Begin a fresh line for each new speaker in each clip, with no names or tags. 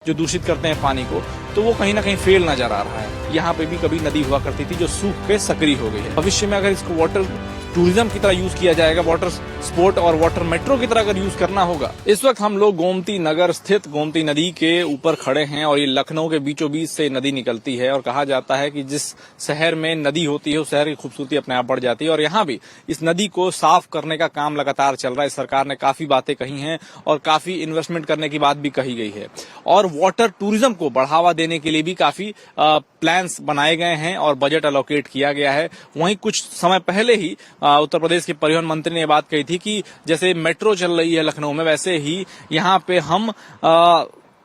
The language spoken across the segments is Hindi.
जो दूषित करते हैं पानी को, तो वो कहीं ना कहीं फेल नजर आ रहा है। यहाँ पे भी कभी नदी हुआ करती थी जो सूख के सक्रिय हो गई है। भविष्य में अगर इसको वाटर टूरिज्म की तरह यूज किया जाएगा, वाटर स्पोर्ट और वाटर मेट्रो की तरह अगर यूज करना होगा। इस वक्त हम लोग गोमती नगर स्थित गोमती नदी के ऊपर खड़े हैं और ये लखनऊ के बीचों बीच से नदी निकलती है और कहा जाता है कि जिस शहर में नदी होती है उस शहर की खूबसूरती अपने आप बढ़ जाती है। और यहाँ भी इस नदी को साफ करने का काम लगातार चल रहा है। सरकार ने काफी बातें कही हैं और काफी इन्वेस्टमेंट करने की बात भी कही गई है और वाटर टूरिज्म को बढ़ावा देने के लिए भी काफी प्लान्स बनाए गए हैं और बजट अलोकेट किया गया है। वहीं कुछ समय पहले ही उत्तर प्रदेश के परिवहन मंत्री ने बात कही थी कि जैसे मेट्रो चल रही है लखनऊ में, वैसे ही यहाँ पे हम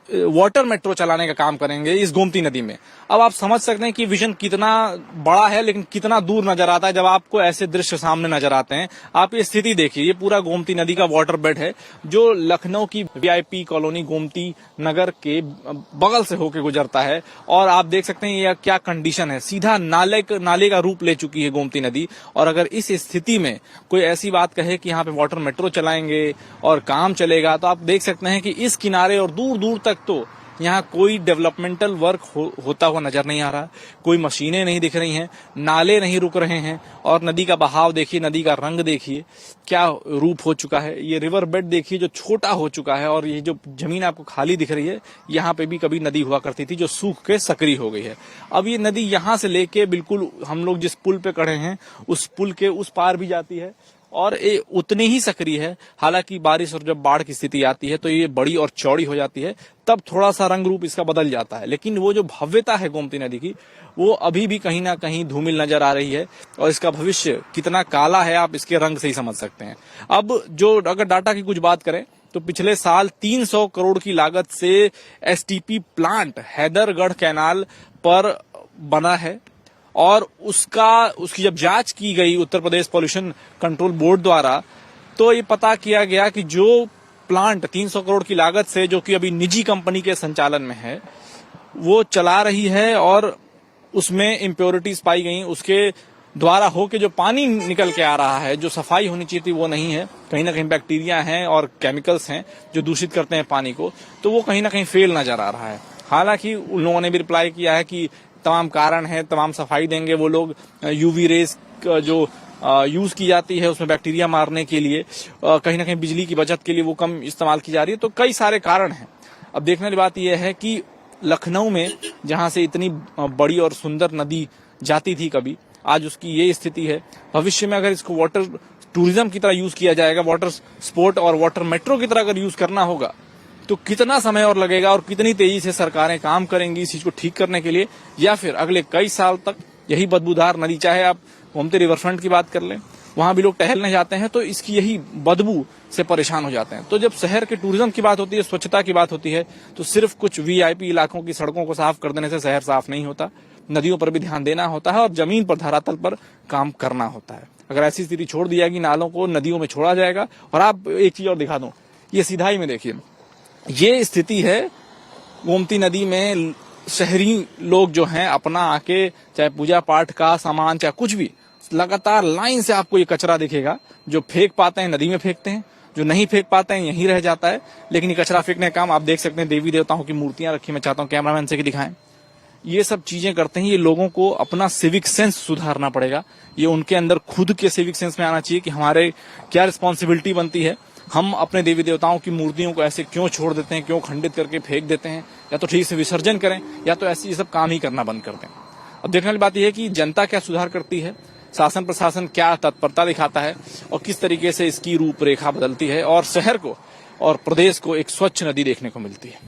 वाटर मेट्रो चलाने का काम करेंगे इस गोमती नदी में। अब आप समझ सकते हैं कि विजन कितना बड़ा है, लेकिन कितना दूर नजर आता है जब आपको ऐसे दृश्य सामने नजर आते हैं। आप ये स्थिति देखिए, ये पूरा गोमती नदी का वाटर बेड है जो लखनऊ की वीआईपी कॉलोनी गोमती नगर के बगल से होकर गुजरता है और आप देख सकते हैं ये क्या कंडीशन है। सीधा नाले का रूप ले चुकी है गोमती नदी। और अगर इस स्थिति में कोई ऐसी बात कहे कि यहाँ पे वाटर मेट्रो चलाएंगे और काम चलेगा, तो आप देख सकते हैं कि इस किनारे और दूर दूर तक तो यहाँ कोई डेवलपमेंटल वर्क होता हुआ नजर नहीं आ रहा। कोई मशीनें नहीं दिख रही हैं, नाले नहीं रुक रहे हैं और नदी का बहाव देखिए, नदी का रंग देखिए क्या रूप हो चुका है। ये रिवर बेड देखिए जो छोटा हो चुका है और ये जो जमीन आपको खाली दिख रही है, यहाँ पे भी कभी नदी हुआ करती थी जो सूख के सक्रिय हो गई है। अब ये नदी यहाँ से लेके बिल्कुल हम लोग जिस पुल पे खड़े हैं उस पुल के उस पार भी जाती है और ये उतनी ही सक्रिय है। हालांकि बारिश और जब बाढ़ की स्थिति आती है तो ये बड़ी और चौड़ी हो जाती है, तब थोड़ा सा रंग रूप इसका बदल जाता है। लेकिन वो जो भव्यता है गोमती नदी की, वो अभी भी कहीं ना कहीं धूमिल नजर आ रही है और इसका भविष्य कितना काला है आप इसके रंग से ही समझ सकते हैं। अब जो अगर डाटा की कुछ बात करें तो पिछले साल 300 करोड़ की लागत से एसटीपी प्लांट हैदरगढ़ कैनाल पर बना है और उसकी जब जांच की गई Uttar Pradesh pollution control board द्वारा, तो ये पता किया गया कि जो प्लांट 300 करोड़ की लागत से, जो कि अभी निजी कंपनी के संचालन में है, वो चला रही है और उसमें इम्प्योरिटीज पाई गई। उसके द्वारा होके जो पानी निकल के आ रहा है, जो सफाई होनी चाहिए थी वो नहीं है। कहीं ना कहीं बैक्टीरिया हैं और केमिकल्स हैं जो दूषित करते हैं पानी को, तो वो कहीं ना कहीं फेल नजर आ रहा है। हालांकि उन लोगों ने भी रिप्लाई किया है कि तमाम कारण है, तमाम सफाई देंगे वो लोग। यूवी रेज जो यूज की जाती है उसमें बैक्टीरिया मारने के लिए, कहीं ना कहीं बिजली की बचत के लिए वो कम इस्तेमाल की जा रही है। तो कई सारे कारण हैं। अब देखने वाली बात यह है कि लखनऊ में जहां से इतनी बड़ी और सुंदर नदी जाती थी कभी, आज उसकी ये स्थिति है। भविष्य में अगर इसको वाटर टूरिज्म की तरह यूज किया जाएगा, वाटर स्पोर्ट और वाटर मेट्रो की तरह अगर यूज करना होगा, तो कितना समय और लगेगा और कितनी तेजी से सरकारें काम करेंगी इस चीज को ठीक करने के लिए, या फिर अगले कई साल तक यही बदबूदार नदी, चाहे आप गोमती रिवरफ्रंट की बात कर लें, वहां भी लोग टहलने जाते हैं तो इसकी यही बदबू से परेशान हो जाते हैं। तो जब शहर के टूरिज्म की बात होती है, स्वच्छता की बात होती है, तो सिर्फ कुछ वीआईपी इलाकों की सड़कों को साफ कर देने से शहर साफ नहीं होता। नदियों पर भी ध्यान देना होता है और जमीन पर, धरातल पर काम करना होता है। अगर ऐसी स्थिति छोड़ दी जाएगी, नालों को नदियों में छोड़ा जाएगा। और आप एक चीज और दिखा दूं, ये सीधाई में देखिए, ये स्थिति है गोमती नदी में। शहरी लोग जो हैं अपना आके, चाहे पूजा पाठ का सामान चाहे कुछ भी, लगातार लाइन से आपको ये कचरा दिखेगा। जो फेंक पाते हैं नदी में फेंकते हैं, जो नहीं फेंक पाते हैं यहीं रह जाता है। लेकिन ये कचरा फेंकने का काम आप देख सकते हैं, देवी देवताओं की मूर्तियां रखी, मैं चाहता हूं कैमरामैन से कि दिखाएं। ये सब चीजें करते हैं। ये लोगों को अपना सिविक सेंस सुधारना पड़ेगा। ये उनके अंदर खुद के सिविक सेंस में आना चाहिए कि हमारे क्या रिस्पॉन्सिबिलिटी बनती है। हम अपने देवी देवताओं की मूर्तियों को ऐसे क्यों छोड़ देते हैं, क्यों खंडित करके फेंक देते हैं। या तो ठीक से विसर्जन करें या तो ऐसे ये सब काम ही करना बंद कर दें। अब देखने वाली बात यह है कि जनता क्या सुधार करती है, शासन प्रशासन क्या तत्परता दिखाता है और किस तरीके से इसकी रूपरेखा बदलती है और शहर को और प्रदेश को एक स्वच्छ नदी देखने को मिलती है।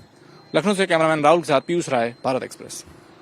लखनऊ से कैमरामैन राहुल के साथ पीयूष राय, भारत एक्सप्रेस।